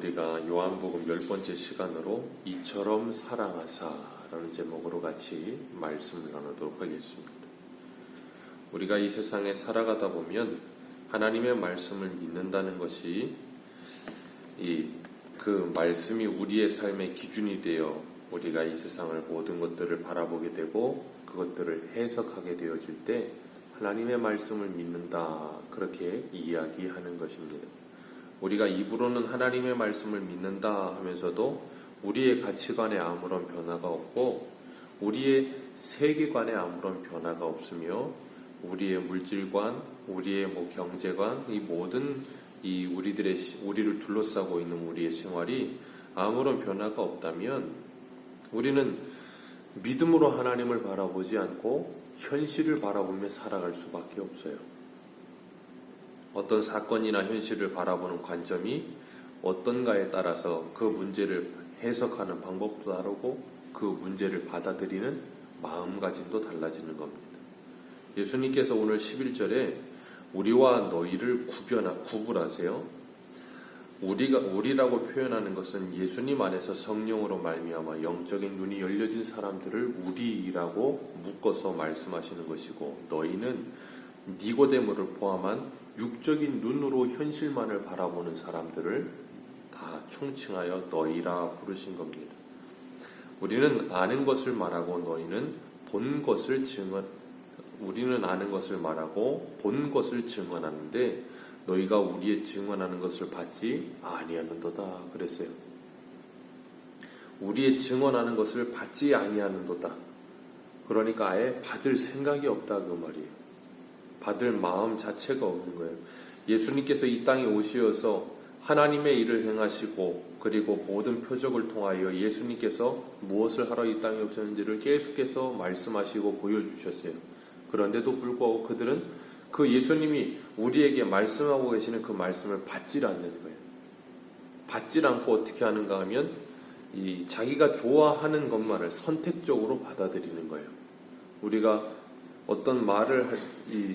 우리가 요한복음 10번째 시간으로 이처럼 사랑하사라는 제목으로 같이 말씀을 나누도록 하겠습니다. 우리가 이 세상에 살아가다 보면 하나님의 말씀을 믿는다는 것이 그 말씀이 우리의 삶의 기준이 되어 우리가 이 세상을 모든 것들을 바라보게 되고 그것들을 해석하게 되어질 때 하나님의 말씀을 믿는다, 그렇게 이야기하는 것입니다. 우리가 입으로는 하나님의 말씀을 믿는다 하면서도 우리의 가치관에 아무런 변화가 없고 우리의 세계관에 아무런 변화가 없으며 우리의 물질관, 우리의 경제관, 이 모든 우리를 둘러싸고 있는 우리의 생활이 아무런 변화가 없다면 우리는 믿음으로 하나님을 바라보지 않고 현실을 바라보며 살아갈 수밖에 없어요. 어떤 사건이나 현실을 바라보는 관점이 어떤가에 따라서 그 문제를 해석하는 방법도 다르고 그 문제를 받아들이는 마음가짐도 달라지는 겁니다. 예수님께서 오늘 11절에 우리와 너희를 구분하세요. 우리라고 표현하는 것은 예수님 안에서 성령으로 말미암아 영적인 눈이 열려진 사람들을 우리라고 묶어서 말씀하시는 것이고, 너희는 니고데모를 포함한 육적인 눈으로 현실만을 바라보는 사람들을 다 총칭하여 너희라 부르신 겁니다. 우리는 아는 것을 말하고 너희는 본 것을 우리는 아는 것을 말하고 본 것을 증언하는데 너희가 우리의 증언하는 것을 받지 아니하는도다 그랬어요. 우리의 증언하는 것을 받지 아니하는도다. 그러니까 아예 받을 생각이 없다 그 말이에요. 받을 마음 자체가 없는 거예요. 예수님께서 이 땅에 오시어서 하나님의 일을 행하시고 그리고 모든 표적을 통하여 예수님께서 무엇을 하러 이 땅에 오셨는지를 계속해서 말씀하시고 보여주셨어요. 그런데도 불구하고 그들은 그 예수님이 우리에게 말씀하고 계시는 그 말씀을 받질 않는 거예요. 받질 않고 어떻게 하는가 하면 자기가 좋아하는 것만을 선택적으로 받아들이는 거예요. 우리가 어떤 말을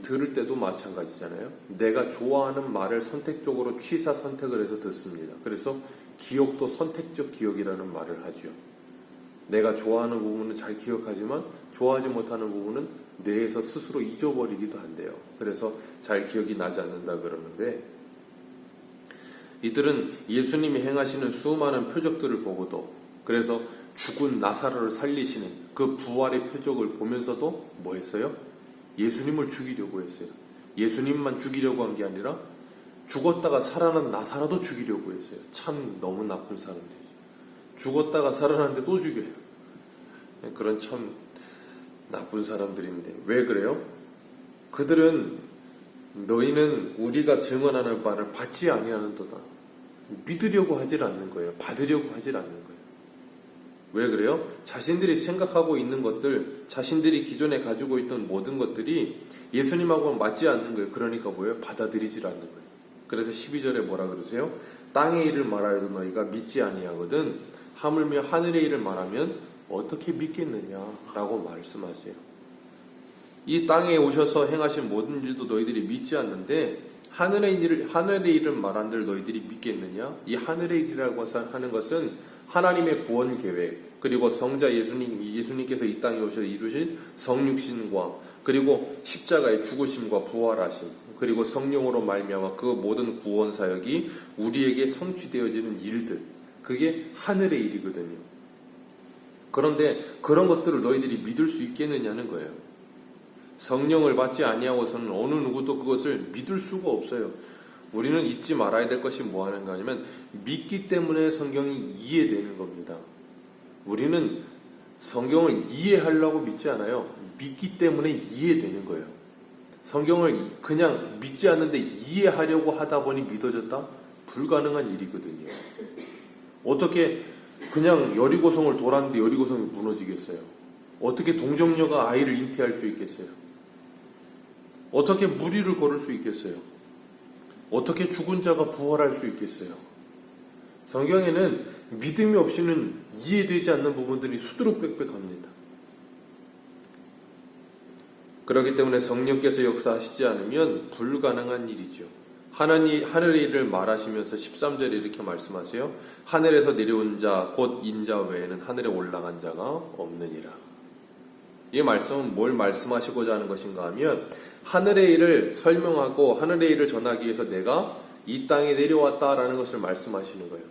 들을 때도 마찬가지잖아요. 내가 좋아하는 말을 선택적으로 취사 선택을 해서 듣습니다. 그래서 기억도 선택적 기억이라는 말을 하죠. 내가 좋아하는 부분은 잘 기억하지만 좋아하지 못하는 부분은 뇌에서 스스로 잊어버리기도 한대요. 그래서 잘 기억이 나지 않는다 그러는데, 이들은 예수님이 행하시는 수많은 표적들을 보고도, 그래서 죽은 나사로를 살리시는 그 부활의 표적을 보면서도 뭐 했어요? 예수님을 죽이려고 했어요. 예수님만 죽이려고 한 게 아니라 죽었다가 살아난 나사로도 죽이려고 했어요. 참 너무 나쁜 사람들이죠. 죽었다가 살아났는데 또 죽여요. 그런 참 나쁜 사람들인데 왜 그래요? 그들은 너희는 우리가 증언하는 바를 받지 아니하는도다. 믿으려고 하질 않는 거예요. 받으려고 하질 않는 거예요. 왜 그래요? 자신들이 생각하고 있는 것들, 자신들이 기존에 가지고 있던 모든 것들이 예수님하고는 맞지 않는 거예요. 그러니까 뭐예요? 받아들이질 않는 거예요. 그래서 12절에 뭐라 그러세요? 땅의 일을 말하여도 너희가 믿지 아니하거든 하물며 하늘의 일을 말하면 어떻게 믿겠느냐라고 말씀하세요. 이 땅에 오셔서 행하신 모든 일도 너희들이 믿지 않는데 하늘의 일을 말한들 너희들이 믿겠느냐? 이 하늘의 일이라고 하는 것은 하나님의 구원 계획, 그리고 성자 예수님께서 이 땅에 오셔서 이루신 성육신과 그리고 십자가의 죽으심과 부활하심, 그리고 성령으로 말미암아 그 모든 구원 사역이 우리에게 성취되어지는 일들, 그게 하늘의 일이거든요. 그런데 그런 것들을 너희들이 믿을 수 있겠느냐는 거예요. 성령을 받지 아니하고서는 어느 누구도 그것을 믿을 수가 없어요. 우리는 잊지 말아야 될 것이 뭐 하는가 하면 믿기 때문에 성경이 이해되는 겁니다. 우리는 성경을 이해하려고 믿지 않아요. 믿기 때문에 이해되는 거예요. 성경을 그냥 믿지 않는데 이해하려고 하다 보니 믿어졌다? 불가능한 일이거든요. 어떻게 그냥 여리고성을 돌았는데 여리고성이 무너지겠어요? 어떻게 동정녀가 아이를 잉태할 수 있겠어요? 어떻게 무리를 걸을 수 있겠어요? 어떻게 죽은 자가 부활할 수 있겠어요? 성경에는 믿음이 없이는 이해되지 않는 부분들이 수두룩빽빽합니다. 그렇기 때문에 성령께서 역사하시지 않으면 불가능한 일이죠. 하늘의 일을 말하시면서 13절에 이렇게 말씀하세요. 하늘에서 내려온 자 곧 인자 외에는 하늘에 올라간 자가 없느니라. 이 말씀은 뭘 말씀하시고자 하는 것인가 하면 하늘의 일을 설명하고 하늘의 일을 전하기 위해서 내가 이 땅에 내려왔다라는 것을 말씀하시는 거예요.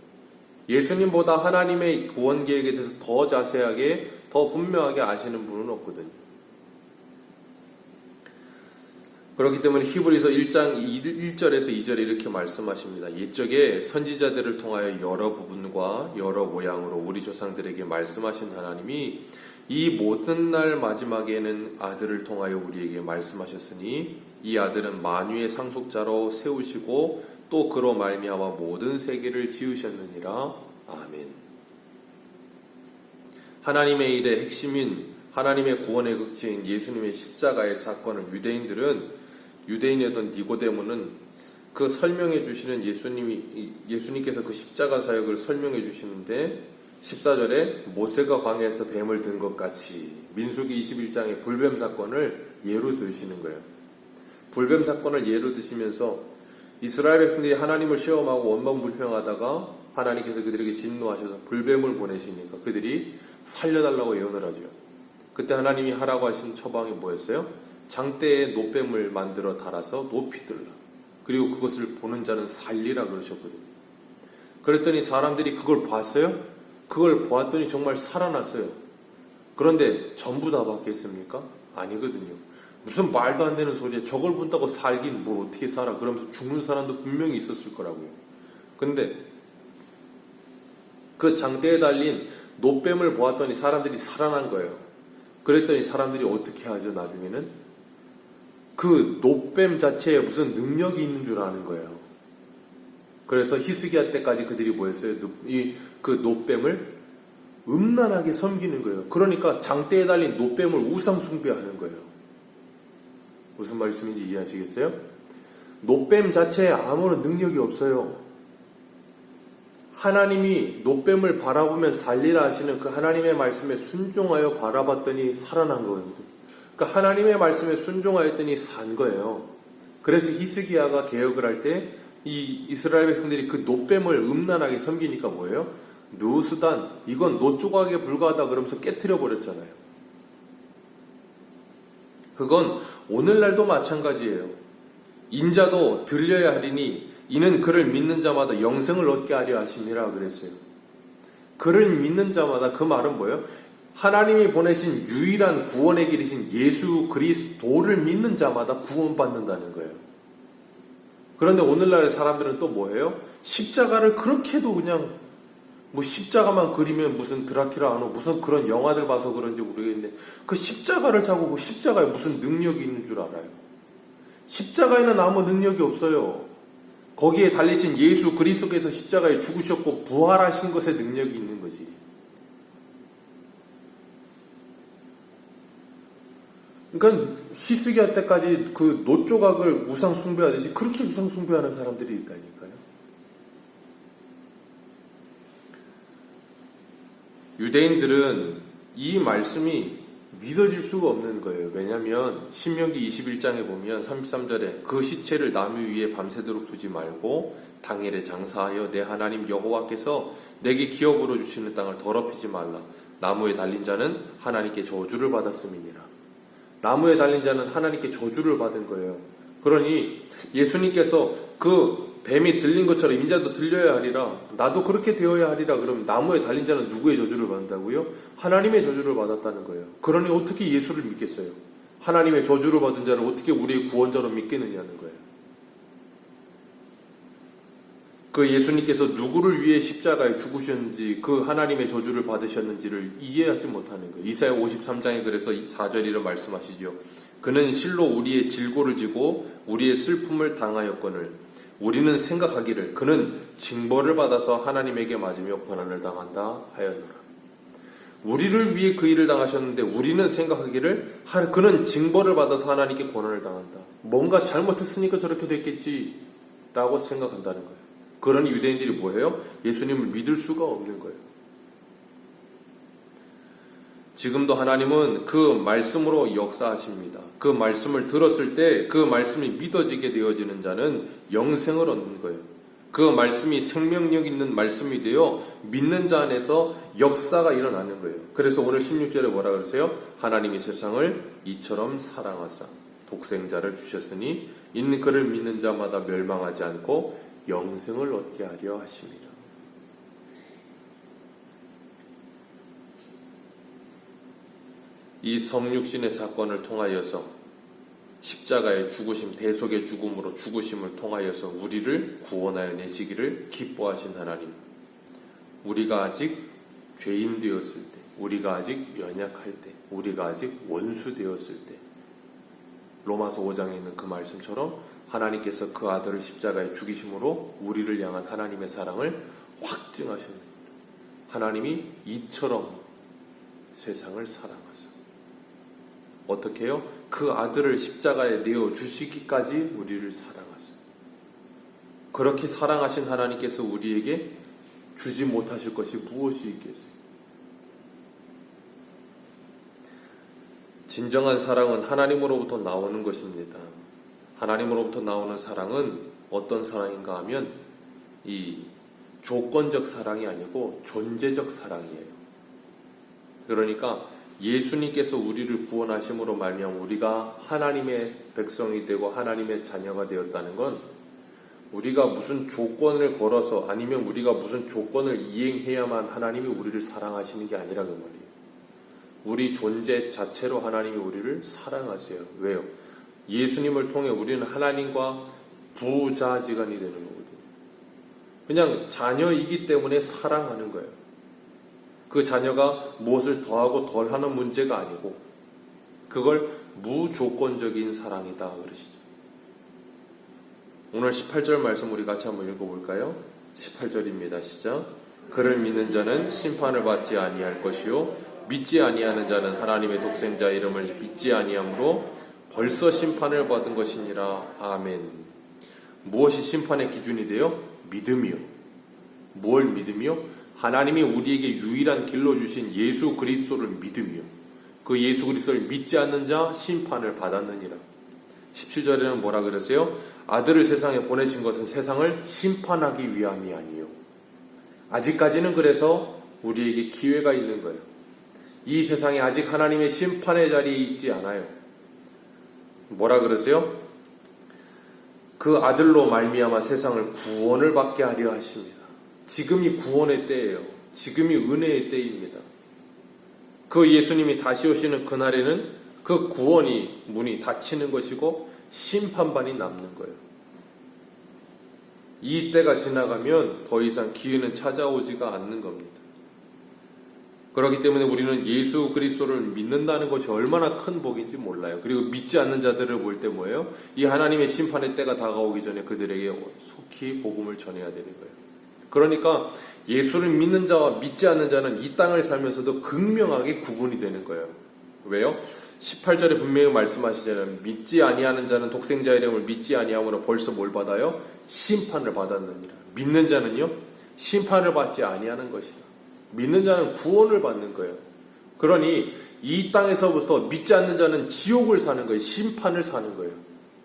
예수님보다 하나님의 구원 계획에 대해서 더 자세하게 더 분명하게 아시는 분은 없거든요. 그렇기 때문에 히브리서 1장 1절에서 2절에 이렇게 말씀하십니다. 옛적에 선지자들을 통하여 여러 부분과 여러 모양으로 우리 조상들에게 말씀하신 하나님이 이 모든 날 마지막에는 아들을 통하여 우리에게 말씀하셨으니 이 아들은 만유의 상속자로 세우시고 또 그로 말미암아 모든 세계를 지으셨느니라. 아멘. 하나님의 일의 핵심인 하나님의 구원의 극치인 예수님의 십자가의 사건을 유대인이었던 니고데모는 그 설명해 주시는 예수님께서 그 십자가 사역을 설명해 주시는데 14절에 모세가 광야에서 뱀을 든 것 같이 민수기 21장의 불뱀 사건을 예로 드시는 거예요. 불뱀 사건을 예로 드시면서 이스라엘 백성들이 하나님을 시험하고 원망불평하다가 하나님께서 그들에게 진노하셔서 불뱀을 보내시니까 그들이 살려달라고 예언을 하죠. 그때 하나님이 하라고 하신 처방이 뭐였어요? 장대에 노뱀을 만들어 달아서 높이 들라. 그리고 그것을 보는 자는 살리라 그러셨거든요. 그랬더니 사람들이 그걸 봤어요? 그걸 보았더니 정말 살아났어요. 그런데 전부 다 봤겠습니까? 아니거든요. 무슨 말도 안 되는 소리야. 저걸 본다고 살긴 뭘 어떻게 살아. 그러면서 죽는 사람도 분명히 있었을 거라고요. 근데 그 장대에 달린 노뱀을 보았더니 사람들이 살아난 거예요. 그랬더니 사람들이 어떻게 하죠? 나중에는 그 노뱀 자체에 무슨 능력이 있는 줄 아는 거예요. 그래서 히스기야 때까지 그들이 뭐였어요? 그 노뱀을 음란하게 섬기는 거예요. 그러니까 장대에 달린 노뱀을 우상 숭배하는 거예요. 무슨 말씀인지 이해하시겠어요? 노뱀 자체에 아무런 능력이 없어요. 하나님이 노뱀을 바라보면 살리라 하시는 그 하나님의 말씀에 순종하여 바라봤더니 살아난 거거든요. 그러니까 하나님의 말씀에 순종하였더니 산 거예요. 그래서 히스기야가 개혁을 할 때 이 이스라엘 백성들이 그 노뱀을 음란하게 섬기니까 뭐예요? 누수단, 이건 노 조각에 불과하다 그러면서 깨트려 버렸잖아요. 그건 오늘날도 마찬가지예요. 인자도 들려야 하리니 이는 그를 믿는 자마다 영생을 얻게 하려 하심이라 그랬어요. 그를 믿는 자마다, 그 말은 뭐예요? 하나님이 보내신 유일한 구원의 길이신 예수 그리스도를 믿는 자마다 구원받는다는 거예요. 그런데 오늘날의 사람들은 또 뭐예요? 십자가를 그렇게도 그냥 뭐 십자가만 그리면 무슨 드라큘라 하노 무슨 그런 영화들 봐서 그런지 모르겠는데 그 십자가를 자고 그 십자가에 무슨 능력이 있는 줄 알아요? 십자가에는 아무 능력이 없어요. 거기에 달리신 예수 그리스도께서 십자가에 죽으셨고 부활하신 것에 능력이 있는 거지. 그러니까 히스기야 때까지 그 노 조각을 우상 숭배하듯이 그렇게 우상 숭배하는 사람들이 있다니까요. 유대인들은 이 말씀이 믿어질 수가 없는 거예요. 왜냐하면 신명기 21장에 보면 33절에 그 시체를 나무 위에 밤새도록 두지 말고 당일에 장사하여 내 하나님 여호와께서 내게 기업으로 주시는 땅을 더럽히지 말라. 나무에 달린 자는 하나님께 저주를 받았음이니라. 나무에 달린 자는 하나님께 저주를 받은 거예요. 그러니 예수님께서 그 뱀이 들린 것처럼 인자도 들려야 하리라. 나도 그렇게 되어야 하리라. 그럼 나무에 달린 자는 누구의 저주를 받는다고요? 하나님의 저주를 받았다는 거예요. 그러니 어떻게 예수를 믿겠어요? 하나님의 저주를 받은 자를 어떻게 우리의 구원자로 믿겠느냐는 거예요. 그 예수님께서 누구를 위해 십자가에 죽으셨는지, 그 하나님의 저주를 받으셨는지를 이해하지 못하는 거예요. 이사야 53장에 그래서 4절이라 말씀하시죠. 그는 실로 우리의 질고를 지고 우리의 슬픔을 당하였거늘 우리는 생각하기를 그는 징벌을 받아서 하나님에게 맞으며 고난을 당한다 하였노라. 우리를 위해 그 일을 당하셨는데 우리는 생각하기를 그는 징벌을 받아서 하나님께 고난을 당한다. 뭔가 잘못했으니까 저렇게 됐겠지라고 생각한다는 거예요. 그런 유대인들이 뭐예요? 예수님을 믿을 수가 없는 거예요. 지금도 하나님은 그 말씀으로 역사하십니다. 그 말씀을 들었을 때 그 말씀이 믿어지게 되어지는 자는 영생을 얻는 거예요. 그 말씀이 생명력 있는 말씀이 되어 믿는 자 안에서 역사가 일어나는 거예요. 그래서 오늘 16절에 뭐라 그러세요? 하나님이 세상을 이처럼 사랑하사 독생자를 주셨으니 이는 그를 믿는 자마다 멸망하지 않고 영생을 얻게 하려 하심이라. 이 성육신의 사건을 통하여서 십자가의 죽으심, 대속의 죽음으로 죽으심을 통하여서 우리를 구원하여 내시기를 기뻐하신 하나님, 우리가 아직 죄인 되었을 때, 우리가 아직 연약할 때, 우리가 아직 원수 되었을 때, 로마서 5장에 있는 그 말씀처럼 하나님께서 그 아들을 십자가에 죽이심으로 우리를 향한 하나님의 사랑을 확증하셨습니다. 하나님이 이처럼 세상을 사랑하사 어떻게 해요? 그 아들을 십자가에 내어 주시기까지 우리를 사랑하사. 그렇게 사랑하신 하나님께서 우리에게 주지 못하실 것이 무엇이 있겠어요? 진정한 사랑은 하나님으로부터 나오는 것입니다. 하나님으로부터 나오는 사랑은 어떤 사랑인가 하면 이 조건적 사랑이 아니고 존재적 사랑이에요. 그러니까 예수님께서 우리를 구원하심으로 말미암아 우리가 하나님의 백성이 되고 하나님의 자녀가 되었다는 건 우리가 무슨 조건을 걸어서 아니면 우리가 무슨 조건을 이행해야만 하나님이 우리를 사랑하시는 게 아니라 그 말이에요. 우리 존재 자체로 하나님이 우리를 사랑하세요. 왜요? 예수님을 통해 우리는 하나님과 부자지간이 되는 거거든요. 그냥 자녀이기 때문에 사랑하는 거예요. 그 자녀가 무엇을 더하고 덜하는 문제가 아니고 그걸 무조건적인 사랑이다 그러시죠. 오늘 18절 말씀 우리 같이 한번 읽어볼까요? 18절입니다. 시작. 그를 믿는 자는 심판을 받지 아니할 것이요 믿지 아니하는 자는 하나님의 독생자 이름을 믿지 아니하므로 벌써 심판을 받은 것이니라. 아멘. 무엇이 심판의 기준이 돼요? 믿음이요. 뭘 믿음이요? 하나님이 우리에게 유일한 길로 주신 예수 그리스도를 믿음이요. 그 예수 그리스도를 믿지 않는 자 심판을 받았느니라. 17절에는 뭐라 그러세요? 아들을 세상에 보내신 것은 세상을 심판하기 위함이 아니요. 아직까지는 그래서 우리에게 기회가 있는 거예요. 이 세상에 아직 하나님의 심판의 자리에 있지 않아요. 뭐라 그러세요? 그 아들로 말미암아 세상을 구원을 받게 하려 하십니다. 지금이 구원의 때예요. 지금이 은혜의 때입니다. 그 예수님이 다시 오시는 그날에는 그 구원이 문이 닫히는 것이고 심판반이 남는 거예요. 이 때가 지나가면 더 이상 기회는 찾아오지가 않는 겁니다. 그렇기 때문에 우리는 예수 그리스도를 믿는다는 것이 얼마나 큰 복인지 몰라요. 그리고 믿지 않는 자들을 볼 때 뭐예요? 이 하나님의 심판의 때가 다가오기 전에 그들에게 속히 복음을 전해야 되는 거예요. 그러니까 예수를 믿는 자와 믿지 않는 자는 이 땅을 살면서도 극명하게 구분이 되는 거예요. 왜요? 18절에 분명히 말씀하시잖아요. 믿지 아니하는 자는 독생자의 이름을 믿지 아니함으로 벌써 뭘 받아요? 심판을 받았느니라. 믿는 자는요? 심판을 받지 아니하는 것이라. 믿는 자는 구원을 받는 거예요. 그러니 이 땅에서부터 믿지 않는 자는 지옥을 사는 거예요. 심판을 사는 거예요.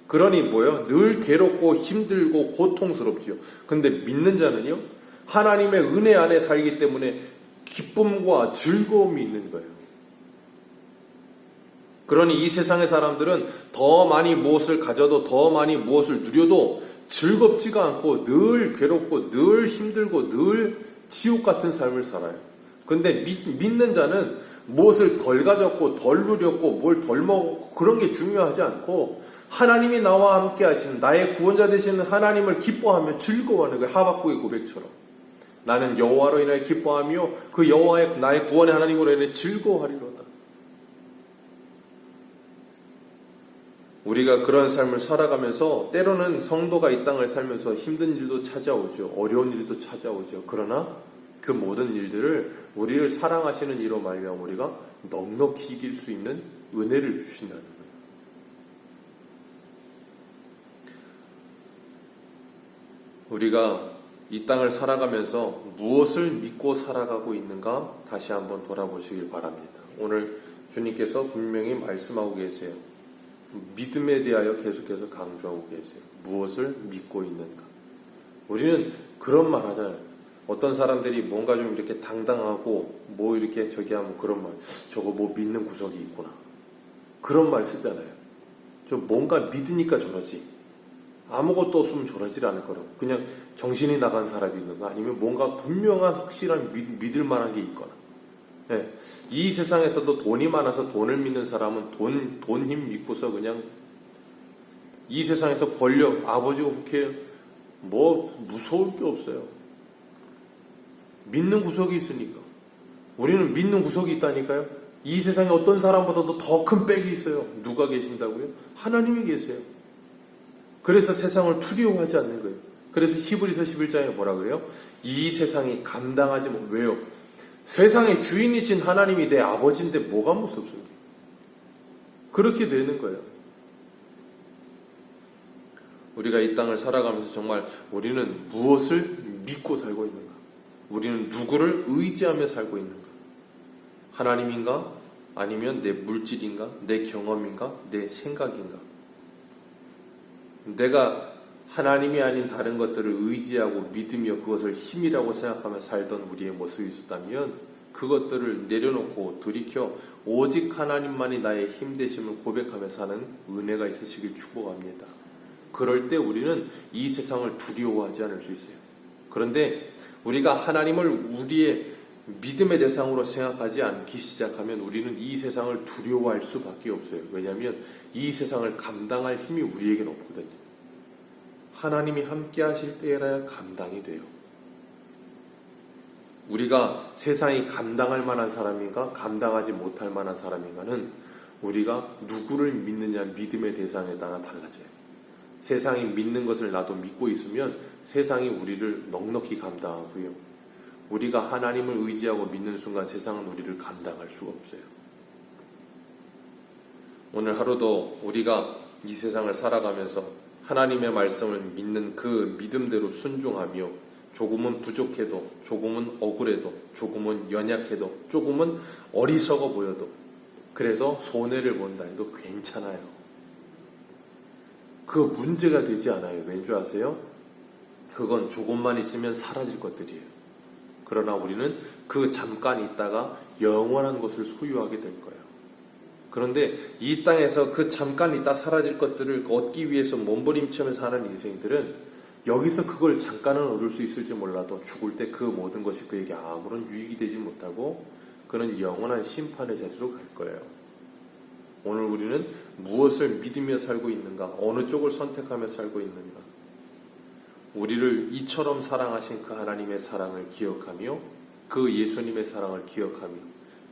그러니 뭐예요? 늘 괴롭고 힘들고 고통스럽지요. 근데 믿는 자는요? 하나님의 은혜 안에 살기 때문에 기쁨과 즐거움이 있는 거예요. 그러니 이 세상의 사람들은 더 많이 무엇을 가져도 더 많이 무엇을 누려도 즐겁지가 않고 늘 괴롭고 늘 힘들고 늘 지옥 같은 삶을 살아요. 근데 믿는 자는 무엇을 덜 가졌고 덜 누렸고 뭘 덜 먹었고 그런 게 중요하지 않고 하나님이 나와 함께 하시는 나의 구원자 되시는 하나님을 기뻐하며 즐거워하는 거예요. 하박국의 고백처럼. 나는 여호와로 인하여 기뻐하며 그 여호와의 나의 구원의 하나님으로 인해 즐거워하리로다. 우리가 그런 삶을 살아가면서 때로는 성도가 이 땅을 살면서 힘든 일도 찾아오죠. 어려운 일도 찾아오죠. 그러나 그 모든 일들을 우리를 사랑하시는 이로 말미암아 우리가 넉넉히 이길 수 있는 은혜를 주신다는 거예요. 우리가 이 땅을 살아가면서 무엇을 믿고 살아가고 있는가 다시 한번 돌아보시길 바랍니다. 오늘 주님께서 분명히 말씀하고 계세요. 믿음에 대하여 계속해서 강조하고 계세요. 무엇을 믿고 있는가. 우리는 그런 말 하잖아요. 어떤 사람들이 뭔가 좀 이렇게 당당하고 뭐 이렇게 저기 하면 그런 말, 저거 뭐 믿는 구석이 있구나. 그런 말 쓰잖아요. 저 뭔가 믿으니까 저러지. 아무것도 없으면 저러질 않을 거라고. 그냥 정신이 나간 사람이 있는가 아니면 뭔가 분명한 확실한 믿을 만한 게 있거나. 네. 이 세상에서도 돈이 많아서 돈을 믿는 사람은 돈 힘 믿고서 그냥 이 세상에서 권력, 아버지가 국회에 뭐 무서울 게 없어요. 믿는 구석이 있으니까. 우리는 믿는 구석이 있다니까요. 이 세상에 어떤 사람보다도 더 큰 백이 있어요. 누가 계신다고요? 하나님이 계세요. 그래서 세상을 두려워하지 않는 거예요. 그래서 히브리서 11장에 뭐라 그래요? 이 세상이 감당하지 못. 왜요? 세상의 주인이신 하나님이 내 아버지인데 뭐가 무섭습니까? 그렇게 되는 거예요. 우리가 이 땅을 살아가면서 정말 우리는 무엇을 믿고 살고 있는가? 우리는 누구를 의지하며 살고 있는가? 하나님인가? 아니면 내 물질인가? 내 경험인가? 내 생각인가? 내가 하나님이 아닌 다른 것들을 의지하고 믿으며 그것을 힘이라고 생각하며 살던 우리의 모습이 있었다면 그것들을 내려놓고 돌이켜 오직 하나님만이 나의 힘 되심을 고백하며 사는 은혜가 있으시길 축복합니다. 그럴 때 우리는 이 세상을 두려워하지 않을 수 있어요. 그런데 우리가 하나님을 우리의 믿음의 대상으로 생각하지 않기 시작하면 우리는 이 세상을 두려워할 수밖에 없어요. 왜냐하면 이 세상을 감당할 힘이 우리에겐 없거든요. 하나님이 함께 하실 때에야 감당이 돼요. 우리가 세상이 감당할 만한 사람인가 감당하지 못할 만한 사람인가는 우리가 누구를 믿느냐 믿음의 대상에 따라 달라져요. 세상이 믿는 것을 나도 믿고 있으면 세상이 우리를 넉넉히 감당하고요. 우리가 하나님을 의지하고 믿는 순간 세상은 우리를 감당할 수가 없어요. 오늘 하루도 우리가 이 세상을 살아가면서 하나님의 말씀을 믿는 그 믿음대로 순종하며 조금은 부족해도 조금은 억울해도 조금은 연약해도 조금은 어리석어 보여도 그래서 손해를 본다 해도 괜찮아요. 그 문제가 되지 않아요. 왠지 아세요? 그건 조금만 있으면 사라질 것들이에요. 그러나 우리는 그 잠깐 있다가 영원한 것을 소유하게 될 거예요. 그런데 이 땅에서 그 잠깐 있다 사라질 것들을 얻기 위해서 몸부림치면서 사는 인생들은 여기서 그걸 잠깐은 얻을 수 있을지 몰라도 죽을 때 그 모든 것이 그에게 아무런 유익이 되지 못하고 그는 영원한 심판의 자리로 갈 거예요. 오늘 우리는 무엇을 믿으며 살고 있는가? 어느 쪽을 선택하며 살고 있는가? 우리를 이처럼 사랑하신 그 하나님의 사랑을 기억하며 그 예수님의 사랑을 기억하며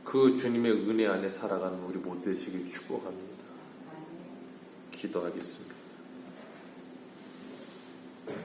그 주님의 은혜 안에 살아가는 우리 모두 되시길 축복합니다. 기도하겠습니다.